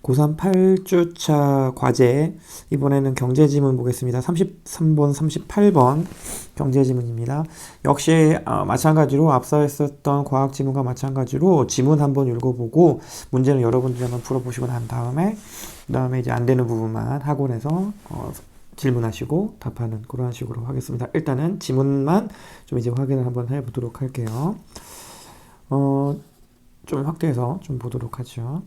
고3 8주차 과제, 이번에는 경제지문 보겠습니다. 33번, 38번 경제지문입니다. 역시 마찬가지로 앞서 했었던 과학지문과 마찬가지로 지문 한번 읽어보고 문제는 여러분들이 한번 풀어보시고 난 다음에 그다음에 이제 안 되는 부분만 학원에서 질문하시고 답하는 그런 식으로 하겠습니다. 일단은 지문만 좀 이제 확인을 한번 해보도록 할게요. 좀 확대해서 좀 보도록 하죠.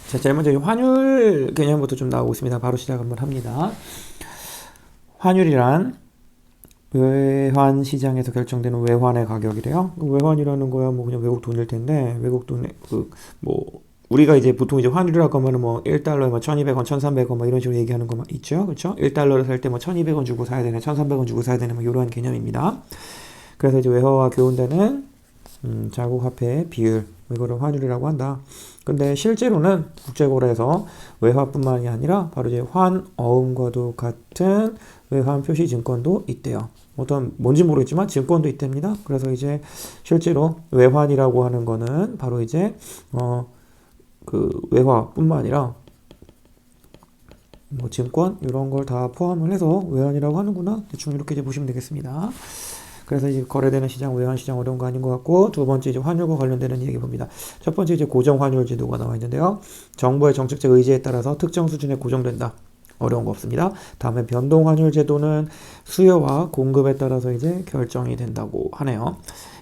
자, 제일 먼저 환율 개념부터 좀 나오고 있습니다. 바로 시작 한번 합니다. 환율이란 외환 시장에서 결정되는 외환의 가격이래요. 외환이라는 거야 뭐 그냥 외국 돈일 텐데 외국 돈에 우리가 이제 보통 이제 환율이라고 하면은 뭐 1달러에 뭐 1,200원, 1,300원 뭐 이런 식으로 얘기하는 거 있죠. 그렇죠? 1달러를 살 때 뭐 1,200원 주고 사야 되네, 1,300원 주고 사야 되네 뭐 이런 개념입니다. 그래서 이제 외화와 교환되는 자국 화폐의 비율, 이거를 환율이라고 한다. 근데 실제로는 국제거래에서 외화뿐만이 아니라 바로 이제 환어음과도 같은 외환 표시 증권도 있대요. 뭔지 모르겠지만 증권도 있답니다. 그래서 이제 실제로 외환이라고 하는 거는 바로 이제 그 외화뿐만 아니라 뭐 증권 이런 걸 다 포함을 해서 외환이라고 하는구나. 대충 이렇게 이제 보시면 되겠습니다. 그래서 이제 거래되는 시장, 외환 시장 어려운 거 아닌 것 같고, 두 번째 이제 환율과 관련되는 얘기 봅니다. 첫 번째 이제 고정 환율 제도가 나와 있는데요. 정부의 정책적 의지에 따라서 특정 수준에 고정된다. 어려운 거 없습니다. 다음에 변동 환율 제도는 수요와 공급에 따라서 이제 결정이 된다고 하네요.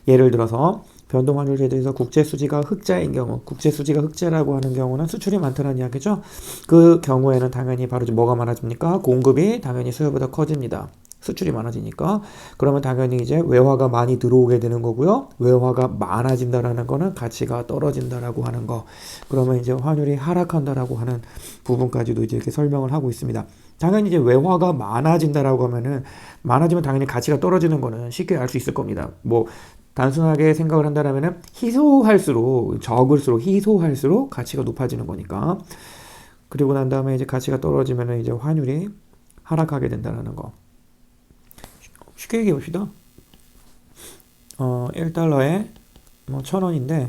예를 들어서 변동 환율 제도에서 국제 수지가 흑자인 경우, 국제 수지가 흑자라고 하는 경우는 수출이 많다는 이야기죠. 그 경우에는 당연히 바로 뭐가 많아집니까? 공급이 당연히 수요보다 커집니다. 수출이 많아지니까. 그러면 당연히 이제 외화가 많이 들어오게 되는 거고요. 외화가 많아진다라는 거는 가치가 떨어진다라고 하는 거. 그러면 이제 환율이 하락한다라고 하는 부분까지도 이제 이렇게 설명을 하고 있습니다. 당연히 이제 외화가 많아진다라고 하면은 많아지면 당연히 가치가 떨어지는 거는 쉽게 알 수 있을 겁니다. 뭐 단순하게 생각을 한다면은 희소할수록 가치가 높아지는 거니까. 그리고 난 다음에 이제 가치가 떨어지면은 이제 환율이 하락하게 된다라는 거. 쉽게 얘기해 봅시다. 1달러에 뭐 1,000원인데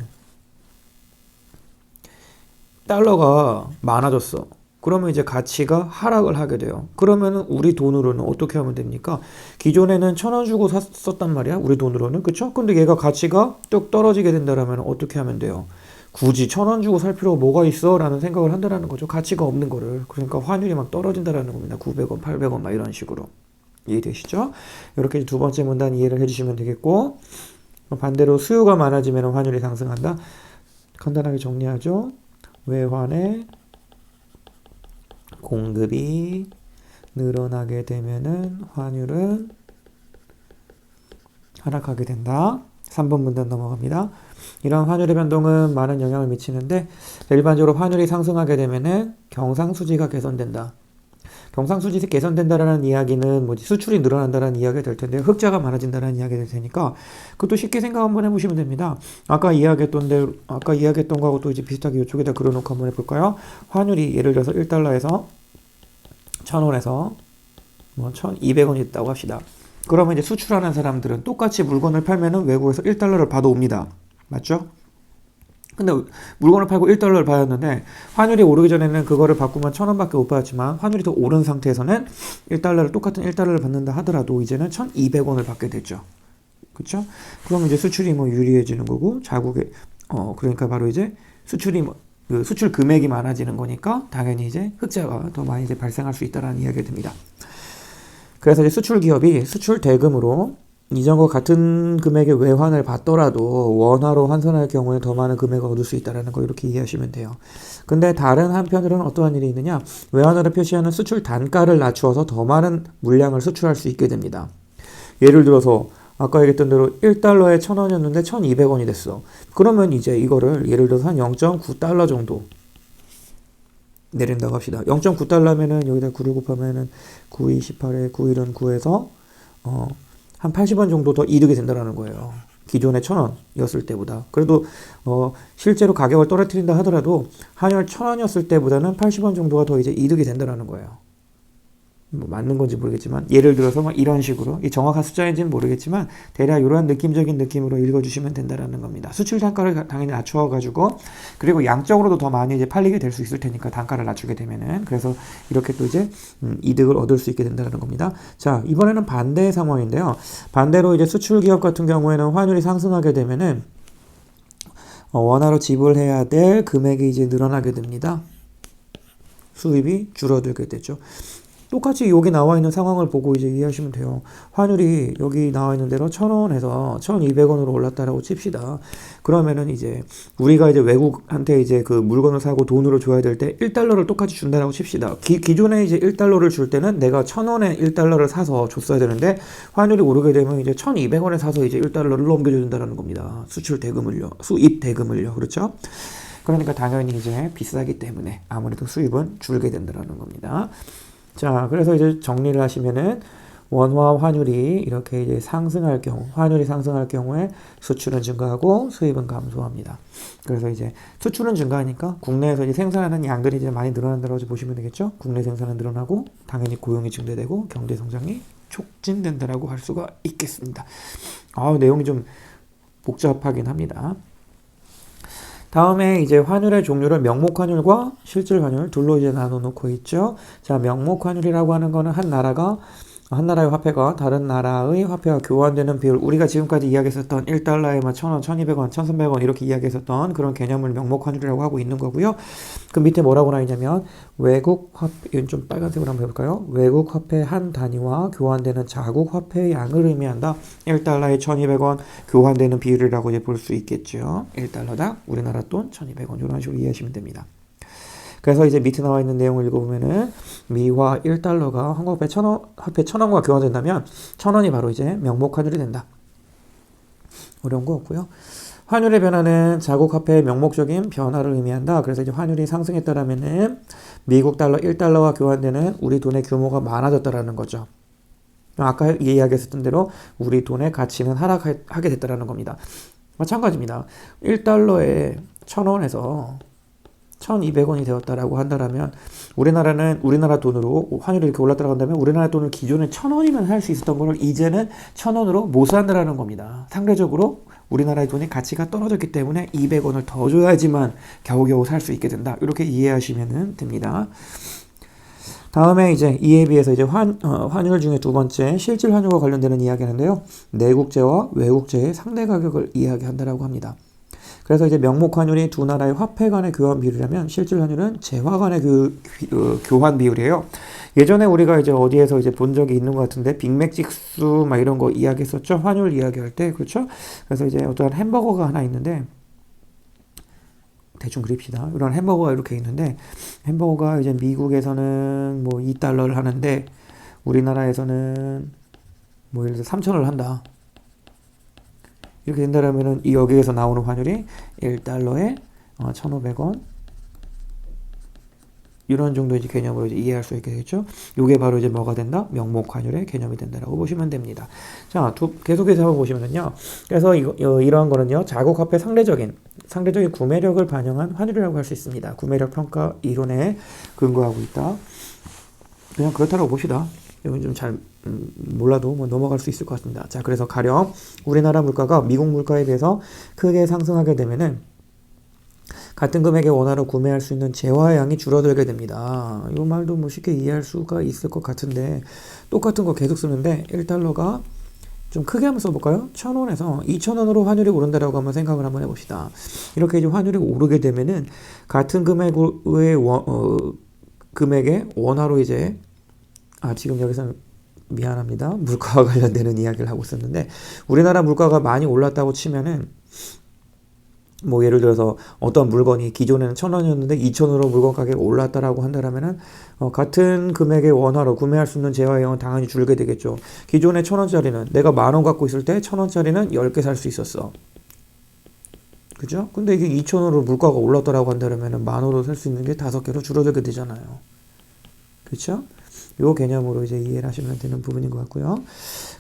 달러가 많아졌어. 그러면 이제 가치가 하락을 하게 돼요. 그러면 우리 돈으로는 어떻게 하면 됩니까? 기존에는 1,000원 주고 샀었단 말이야. 우리 돈으로는. 그쵸? 근데 얘가 가치가 뚝 떨어지게 된다면 어떻게 하면 돼요? 굳이 1,000원 주고 살 필요가 뭐가 있어? 라는 생각을 한다는 거죠. 가치가 없는 거를. 그러니까 환율이 막 떨어진다라는 겁니다. 900원, 800원 막 이런 식으로. 이해되시죠? 이렇게 두 번째 문단 이해를 해주시면 되겠고, 반대로 수요가 많아지면 환율이 상승한다. 간단하게 정리하죠. 외환의 공급이 늘어나게 되면은 환율은 하락하게 된다. 3번 문단 넘어갑니다. 이런 환율의 변동은 많은 영향을 미치는데 일반적으로 환율이 상승하게 되면은 경상수지가 개선된다. 경상수지 개선된다라는 이야기는 뭐지? 수출이 늘어난다는 이야기가 될 텐데 흑자가 많아진다는 이야기가 될 테니까 그것도 쉽게 생각 한번 해보시면 됩니다. 아까 이야기했던 거하고 또 이제 비슷하게 이쪽에다 그려놓고 한번 해볼까요? 환율이 예를 들어서 1달러에서 1,000원에서 뭐 1,200원이 있다고 합시다. 그러면 이제 수출하는 사람들은 똑같이 물건을 팔면은 외국에서 1달러를 받아옵니다. 맞죠? 근데 물건을 팔고 1달러를 받았는데 환율이 오르기 전에는 그거를 바꾸면 1,000원밖에 못 받았지만 환율이 더 오른 상태에서는 똑같은 1달러를 받는다 하더라도 이제는 1,200원을 받게 되죠. 그쵸? 그러면 이제 수출이 뭐 유리해지는 거고 그러니까 바로 이제 그 수출 금액이 많아지는 거니까 당연히 이제 흑자가 더 많이 이제 발생할 수 있다라는 이야기가 됩니다. 그래서 이제 수출 기업이 수출 대금으로 이전과 같은 금액의 외환을 받더라도 원화로 환산할 경우에 더 많은 금액을 얻을 수 있다는 거 이렇게 이해하시면 돼요. 근데 다른 한편으로는 어떠한 일이 있느냐? 외환으로 표시하는 수출 단가를 낮추어서 더 많은 물량을 수출할 수 있게 됩니다. 예를 들어서 아까 얘기했던 대로 1달러에 1,000원이었는데 1,200원이 됐어. 그러면 이제 이거를 예를 들어서 한 0.9달러 정도 내린다고 합시다. 0.9달러면은 여기다 9를 곱하면은 9, 2, 18에 9, 1은 9에서 한 80원 정도 더 이득이 된다는 거예요. 기존에 1,000원이었을 때보다. 그래도 실제로 가격을 떨어뜨린다 하더라도 환율 1,000원이었을 때보다는 80원 정도가 더 이제 이득이 된다는 거예요. 뭐 맞는 건지 모르겠지만 예를 들어서 막 이런 식으로 이 정확한 숫자인지는 모르겠지만 대략 이러한 느낌적인 느낌으로 읽어주시면 된다라는 겁니다. 수출 단가를 당연히 낮춰가지고 그리고 양적으로도 더 많이 이제 팔리게 될 수 있을 테니까 단가를 낮추게 되면은 그래서 이렇게 또 이제 이득을 얻을 수 있게 된다는 겁니다. 자, 이번에는 반대의 상황인데요. 반대로 이제 수출 기업 같은 경우에는 환율이 상승하게 되면은 원화로 지불해야 될 금액이 이제 늘어나게 됩니다. 수입이 줄어들게 되죠. 똑같이 여기 나와 있는 상황을 보고 이제 이해하시면 돼요. 환율이 여기 나와 있는 대로 1,000원에서 1,200원으로 올랐다라고 칩시다. 그러면은 이제 우리가 이제 외국한테 이제 그 물건을 사고 돈으로 줘야 될 때 1달러를 똑같이 준다라고 칩시다. 기존에 이제 1달러를 줄 때는 내가 1,000원에 1달러를 사서 줬어야 되는데 환율이 오르게 되면 이제 1,200원에 사서 이제 1달러를 넘겨줘야 된다는 겁니다. 수출 대금을요. 수입 대금을요. 그렇죠? 그러니까 당연히 이제 비싸기 때문에 아무래도 수입은 줄게 된다는 겁니다. 자, 그래서 이제 정리를 하시면은 원화 환율이 이렇게 이제 상승할 경우, 환율이 상승할 경우에 수출은 증가하고 수입은 감소합니다. 그래서 이제 수출은 증가하니까 국내에서 이제 생산하는 양들이 이제 많이 늘어난다고 보시면 되겠죠. 국내 생산은 늘어나고 당연히 고용이 증대되고 경제 성장이 촉진된다라고 할 수가 있겠습니다. 내용이 좀 복잡하긴 합니다. 다음에 이제 환율의 종류를 명목 환율과 실질 환율 둘로 이제 나눠 놓고 있죠. 자, 명목 환율이라고 하는 거는 한 나라의 화폐가 다른 나라의 화폐와 교환되는 비율, 우리가 지금까지 이야기했었던 1달러에 1,000원, 1,200원, 1,300원 이렇게 이야기했었던 그런 개념을 명목 환율이라고 하고 있는 거고요. 그 밑에 뭐라고 나와 있냐면 외국 화폐, 이건 좀 빨간색으로 한번 해볼까요? 외국 화폐 한 단위와 교환되는 자국 화폐의 양을 의미한다. 1달러에 1,200원 교환되는 비율이라고 이제 볼 수 있겠죠. 1달러당 우리나라 돈 1,200원 이런 식으로 이해하시면 됩니다. 그래서 이제 밑에 나와 있는 내용을 읽어보면은 미화 1달러가 한국 화폐 1,000원과 교환된다면 1,000원이 바로 이제 명목 환율이 된다. 어려운 거 없고요. 환율의 변화는 자국 화폐의 명목적인 변화를 의미한다. 그래서 이제 환율이 상승했다라면은 미국 달러 1달러와 교환되는 우리 돈의 규모가 많아졌다라는 거죠. 아까 이야기했었던 대로 우리 돈의 가치는 하락하게 됐다라는 겁니다. 마찬가지입니다. 1달러에 1,000원에서 1,200원이 되었다라고 한다면 우리나라 돈으로 환율이 이렇게 올랐다고 한다면 우리나라 돈을 기존에 1,000원이면 살 수 있었던 거를 이제는 1,000원으로 못 산다라는 겁니다. 상대적으로 우리나라의 돈의 가치가 떨어졌기 때문에 200원을 더 줘야지만 겨우겨우 살 수 있게 된다. 이렇게 이해하시면 됩니다. 다음에 이제 이에 비해서 이제 환율 중에 두 번째 실질 환율과 관련되는 이야기하는데요. 내국제와 외국제의 상대 가격을 이야기한다라고 합니다. 그래서 이제 명목 환율이 두 나라의 화폐 간의 교환 비율이라면 실질 환율은 재화 간의 교환 비율이에요. 예전에 우리가 이제 어디에서 이제 본 적이 있는 것 같은데 빅맥직수 막 이런 거 이야기했었죠. 환율 이야기할 때. 그렇죠? 그래서 이제 어떠한 햄버거가 하나 있는데 대충 그립시다. 이런 햄버거가 이렇게 있는데 햄버거가 이제 미국에서는 뭐 2달러를 하는데 우리나라에서는 뭐 예를 들어서 3,000원을 한다. 이렇게 된다면은 여기에서 나오는 환율이 1달러에 1,500원 이런 정도 이제 개념으로 이제 이해할 수 있게 되겠죠. 이게 바로 이제 뭐가 된다? 명목 환율의 개념이 된다라고 보시면 됩니다. 자, 계속해서 한번 보시면은요. 그래서 이러한 거는요. 자국 화폐 상대적인 구매력을 반영한 환율이라고 할 수 있습니다. 구매력 평가 이론에 근거하고 있다. 그냥 그렇다고 봅시다. 이건 좀 잘 몰라도 뭐 넘어갈 수 있을 것 같습니다. 자, 그래서 가령 우리나라 물가가 미국 물가에 비해서 크게 상승하게 되면은 같은 금액의 원화로 구매할 수 있는 재화의 양이 줄어들게 됩니다. 이 말도 뭐 쉽게 이해할 수가 있을 것 같은데 똑같은 거 계속 쓰는데 1달러가 좀 크게 한번 써볼까요? 1,000원에서 2,000원으로 환율이 오른다라고 한번 생각을 한번 해봅시다. 이렇게 이제 환율이 오르게 되면은 같은 금액의 원화로 이제 지금 여기서는 미안합니다. 물가와 관련되는 이야기를 하고 있었는데 우리나라 물가가 많이 올랐다고 치면은 뭐 예를 들어서 어떤 물건이 기존에는 1,000원이었는데 2,000원으로 물건 가격이 올랐다라고 한다면은 같은 금액의 원화로 구매할 수 있는 재화량은 당연히 줄게 되겠죠. 기존에 1,000원짜리는 내가 10,000원 갖고 있을 때 1,000원짜리는 10개 살 수 있었어. 그죠? 근데 이게 2,000원으로 물가가 올랐다라고 한다면은 10,000원으로 살 수 있는 게 5개로 줄어들게 되잖아요. 그렇죠? 요 개념으로 이제 이해를 하시면 되는 부분인 것 같고요.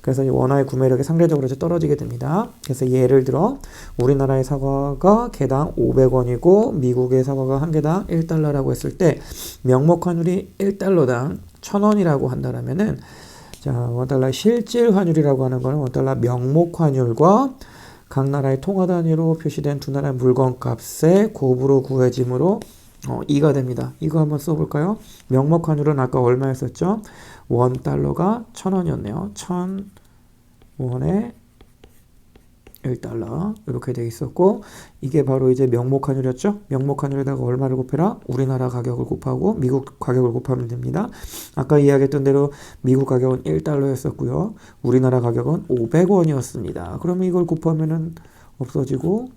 그래서 이 원화의 구매력이 상대적으로 이제 떨어지게 됩니다. 그래서 예를 들어 우리나라의 사과가 개당 500원이고 미국의 사과가 한 개당 1달러라고 했을 때 명목 환율이 1달러당 1,000원이라고 한다면은 자, 원달러 실질 환율이라고 하는 거는 원달러 명목 환율과 각 나라의 통화 단위로 표시된 두 나라의 물건 값의 곱으로 구해짐으로 2가 됩니다. 이거 한번 써볼까요? 명목 환율은 아까 얼마였었죠? 원달러가 1,000원이었네요. 1,000원에 1달러 이렇게 돼 있었고 이게 바로 이제 명목 환율이었죠. 명목 환율에다가 얼마를 곱해라? 우리나라 가격을 곱하고 미국 가격을 곱하면 됩니다. 아까 이야기했던 대로 미국 가격은 1달러였었고요. 우리나라 가격은 500원이었습니다. 그러면 이걸 곱하면은 없어지고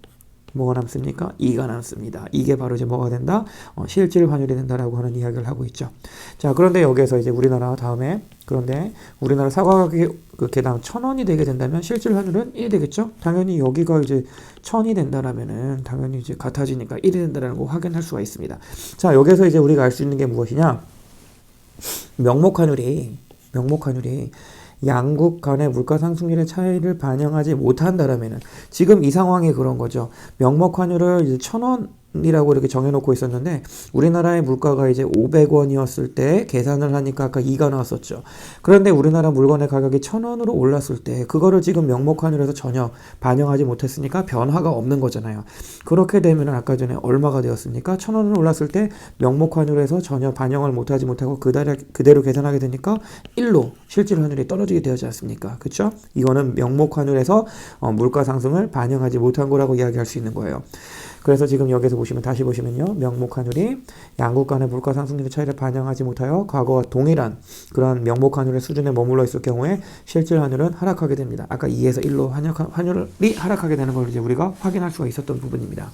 뭐가 남습니까? 2가 남습니다. 이게 바로 이제 뭐가 된다? 실질 환율이 된다라고 하는 이야기를 하고 있죠. 자, 그런데 여기에서 이제 우리나라 다음에 그런데 우리나라 사과 가격이 그 개당 1,000원이 되게 된다면 실질 환율은 1이 되겠죠? 당연히 여기가 이제 1,000이 된다라면은 당연히 이제 같아지니까 1이 된다라는 거 확인할 수가 있습니다. 자, 여기서 이제 우리가 알 수 있는 게 무엇이냐? 명목 환율이 양국 간의 물가 상승률의 차이를 반영하지 못한다라면은 지금 이 상황이 그런 거죠. 명목 환율을 이제 1,000원이라고 이렇게 정해놓고 있었는데 우리나라의 물가가 이제 500원이었을 때 계산을 하니까 아까 2가 나왔었죠. 그런데 우리나라 물건의 가격이 1,000원으로 올랐을 때 그거를 지금 명목 환율에서 전혀 반영하지 못했으니까 변화가 없는 거잖아요. 그렇게 되면은 아까 전에 얼마가 되었습니까? 1,000원으로 올랐을 때 명목 환율에서 전혀 반영을 못하고 그대로 계산하게 되니까 1로 실질 환율이 떨어지게 되지 않습니까? 그렇죠? 이거는 명목 환율에서 물가 상승을 반영하지 못한 거라고 이야기할 수 있는 거예요. 그래서 지금 여기서 보시면 다시 보시면요. 명목 환율이 양국 간의 물가 상승률의 차이를 반영하지 못하여 과거와 동일한 그런 명목 환율의 수준에 머물러 있을 경우에 실질 환율은 하락하게 됩니다. 아까 2에서 1로 환율이 하락하게 되는 걸 이제 우리가 확인할 수가 있었던 부분입니다.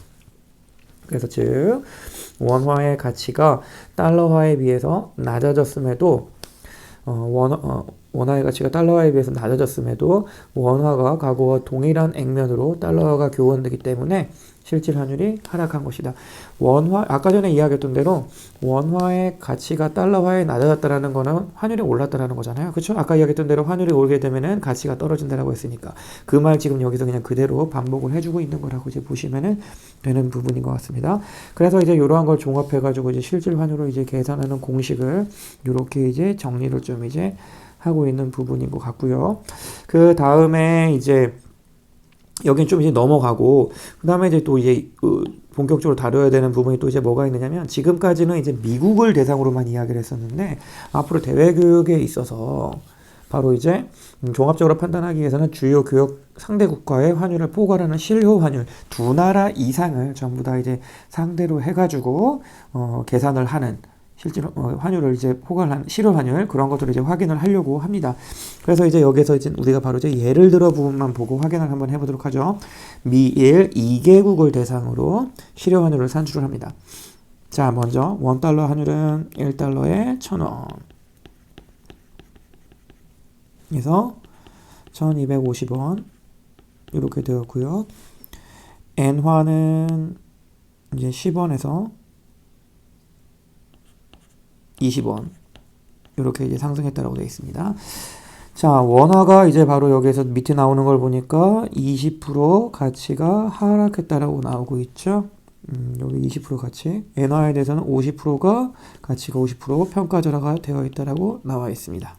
그래서 즉 원화의 가치가 달러화에 비해서 낮아졌음에도 원화의 가치가 달러화에 비해서 낮아졌음에도 원화가 과거와 동일한 액면으로 달러화가 교환되기 때문에 실질 환율이 하락한 것이다. 아까 전에 이야기했던 대로 원화의 가치가 달러화에 낮아졌다라는 거는 환율이 올랐다라는 거잖아요. 그렇죠? 아까 이야기했던 대로 환율이 오르게 되면은 가치가 떨어진다라고 했으니까 그 말 지금 여기서 그냥 그대로 반복을 해주고 있는 거라고 이제 보시면은 되는 부분인 것 같습니다. 그래서 이제 이러한 걸 종합해가지고 이제 실질 환율을 이제 계산하는 공식을 이렇게 이제 정리를 좀 이제 하고 있는 부분인 것 같고요. 그 다음에 이제 여긴 좀 이제 넘어가고 그 다음에 이제 또 이제 본격적으로 다뤄야 되는 부분이 또 이제 뭐가 있느냐면 지금까지는 이제 미국을 대상으로만 이야기를 했었는데 앞으로 대외 교역에 있어서 바로 이제 종합적으로 판단하기 위해서는 주요 교역 상대 국가의 환율을 포괄하는 실효 환율 두 나라 이상을 전부 다 이제 상대로 해가지고 계산을 하는 실제로 환율을 이제 포괄한 실효 환율 그런 것들을 이제 확인을 하려고 합니다. 그래서 이제 여기서 이제 우리가 바로 이제 예를 들어 부분만 보고 확인을 한번 해보도록 하죠. 미일 2개국을 대상으로 실효 환율을 산출을 합니다. 자, 먼저 원달러 환율은 1달러에 1,000원. 그래서 1,250원 이렇게 되었고요. 엔화는 이제 10원에서 20원 이렇게 이제 상승했다라고 되어 있습니다. 자, 원화가 이제 바로 여기에서 밑에 나오는 걸 보니까 20% 가치가 하락했다라고 나오고 있죠. 여기 20% 가치. 엔화에 대해서는 50%가 가치가 50% 평가절하가 되어 있다라고 나와 있습니다.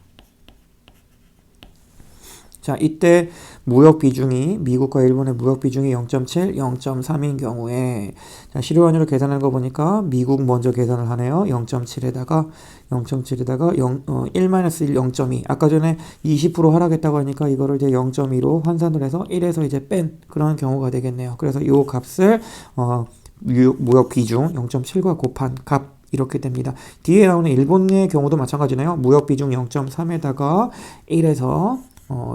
자, 이때 무역 비중이 미국과 일본의 무역 비중이 0.7, 0.3인 경우에 자, 실효환율을 계산하는 거 보니까 미국 먼저 계산을 하네요. 0.7에다가 1-1 0.2 아까 전에 20% 하락했다고 하니까 이거를 이제 0.2로 환산을 해서 1에서 이제 뺀 그런 경우가 되겠네요. 그래서 이 값을 무역 비중 0.7과 곱한 값 이렇게 됩니다. 뒤에 나오는 일본의 경우도 마찬가지네요. 무역 비중 0.3에다가 1에서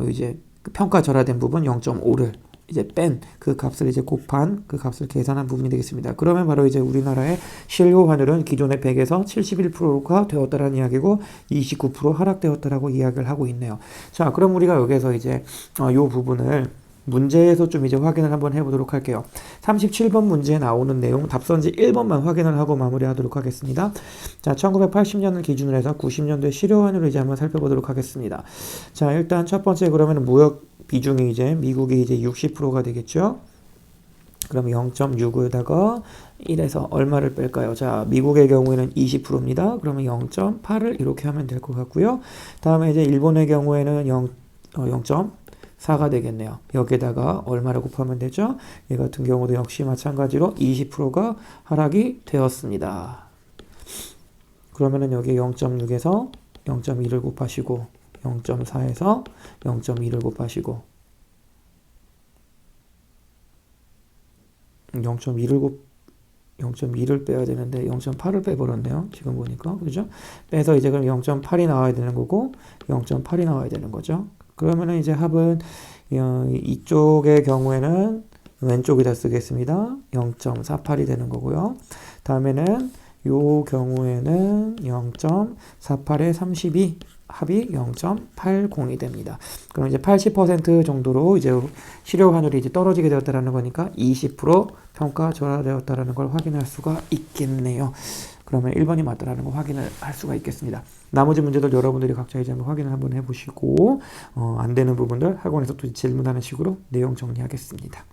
이제 평가 절하된 부분 0.5를 이제 뺀 그 값을 이제 곱한 그 값을 계산한 부분이 되겠습니다. 그러면 바로 이제 우리나라의 실효 환율은 기존의 100에서 71%가 되었다라는 이야기고 29% 하락되었다라고 이야기를 하고 있네요. 자, 그럼 우리가 여기서 이제 이 부분을 문제에서 좀 이제 확인을 한번 해보도록 할게요. 37번 문제에 나오는 내용 답선지 1번만 확인을 하고 마무리하도록 하겠습니다. 자, 1980년을 기준으로 해서 90년도의 실효 환율을 이제 한번 살펴보도록 하겠습니다. 자, 일단 첫 번째 그러면 무역 비중이 이제 미국이 이제 60%가 되겠죠. 그럼 0.65에다가 1에서 얼마를 뺄까요? 자, 미국의 경우에는 20%입니다. 그러면 0.8을 이렇게 하면 될 것 같고요. 다음에 이제 일본의 경우에는 0.4가 되겠네요. 여기에다가 얼마를 곱하면 되죠? 이 같은 경우도 역시 마찬가지로 20%가 하락이 되었습니다. 그러면은 여기 0.6에서 0.2를 곱하시고 0.4에서 0.2를 곱하시고 0.2를 빼야 되는데 0.8을 빼버렸네요. 지금 보니까. 그죠? 빼서 이제 그럼 0.8이 나와야 되는 거고 0.8이 나와야 되는 거죠. 그러면은 이제 합은 이쪽의 경우에는 왼쪽에다 쓰겠습니다. 0.48이 되는 거고요. 다음에는 요 경우에는 0.48에 32 합이 0.80이 됩니다. 그럼 이제 80% 정도로 이제 실효 환율이 이제 떨어지게 되었다라는 거니까 20% 평가 절하되었다라는 걸 확인할 수가 있겠네요. 그러면 1번이 맞다라는 거 확인을 할 수가 있겠습니다. 나머지 문제들 여러분들이 각자 이제 한번 확인을 한번 해보시고 안 되는 부분들 학원에서 또 질문하는 식으로 내용 정리하겠습니다.